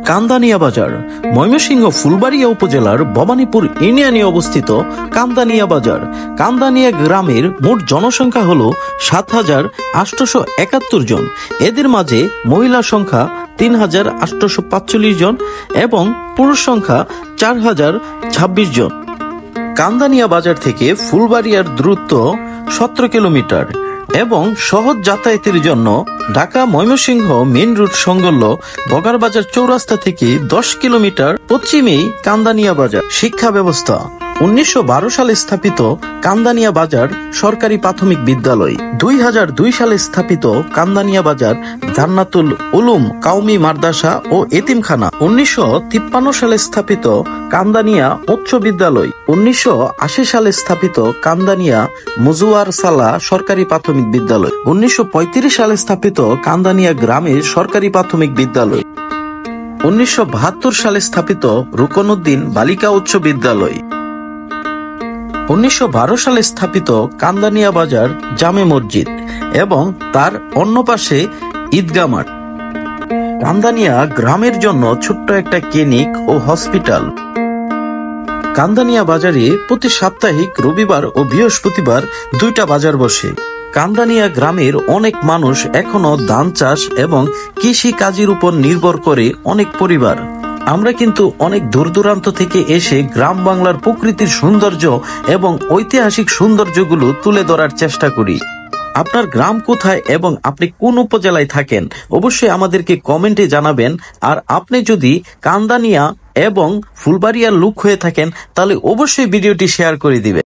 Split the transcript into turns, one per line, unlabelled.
কান্দানিয়া বাজার ময়মনসিংহ ফুলবাড়িয়া উপজেলার ভবানীপুর ইউনিয়নে অবস্থিত কান্দানিয়া বাজার। কান্দানিয়া গ্রামের মোট জনসংখ্যা হল ৭,৮৭১ জন। এদের মাঝে মহিলা সংখ্যা ৩,৮৪৫ জন এবং পুরুষ সংখ্যা ৪,০২৬ জন। কান্দানিয়া বাজার থেকে ফুলবাড়িয়ার দূরত্ব ১৭ কিলোমিটার এবং সহজ যাতায়াতের জন্য ঢাকা ময়মনসিংহ মেইন রুট সংলগ্ন বগারবাজার চৌরাস্তা থেকে ১০ কিলোমিটার পশ্চিমেই কান্দানিয়া বাজার। শিক্ষা ব্যবস্থা ১৯১২ সালে স্থাপিত কান্দানিয়া বাজার সরকারি প্রাথমিক বিদ্যালয়, ২০০২ সালে স্থাপিত কান্দানিয়া বাজার জান্নাতুল উলুম কাউমি মাদ্রাসা ও এতিমখানা, ১৯৫৩ সালে স্থাপিত কান্দানিয়া উচ্চ বিদ্যালয়, ১৯৮০ সালে স্থাপিত কান্দানিয়া মুজুয়ার সালা সরকারি প্রাথমিক বিদ্যালয়, ১৯৩৫ সালে স্থাপিত কান্দানিয়া গ্রামের সরকারি প্রাথমিক বিদ্যালয়, ১৯৭২ সালে স্থাপিত রুকনউদ্দিন বালিকা উচ্চ বিদ্যালয়, ১৯১২ সালে স্থাপিত কান্দানিয়া বাজার জামে মসজিদ এবং তার অন্য পাশে ঈদগাহ মাঠ। কান্দানিয়া গ্রামের জন্য ছোট্ট একটা ক্লিনিক ও হসপিটাল। কান্দানিয়া বাজারে প্রতি সাপ্তাহিক রবিবার ও বৃহস্পতিবার ২টা বাজার বসে। কান্দানিয়া গ্রামের অনেক মানুষ এখনো ধান চাষ এবং কৃষি কাজের উপর নির্ভর করে অনেক পরিবার। আমরা কিন্তু অনেক দূর দূরান্ত থেকে এসে গ্রাম বাংলার প্রকৃতির সৌন্দর্য এবং ঐতিহাসিক সৌন্দর্যগুলো তুলে ধরার চেষ্টা করি। আপনার গ্রাম কোথায় এবং আপনি কোন উপজেলায় থাকেন অবশ্যই আমাদেরকে কমেন্টে জানাবেন। আর আপনি যদি কান্দানিয়া এবং ফুলবাড়িয়ার লোক হয়ে থাকেন তাহলে অবশ্যই ভিডিওটি শেয়ার করে দিবেন।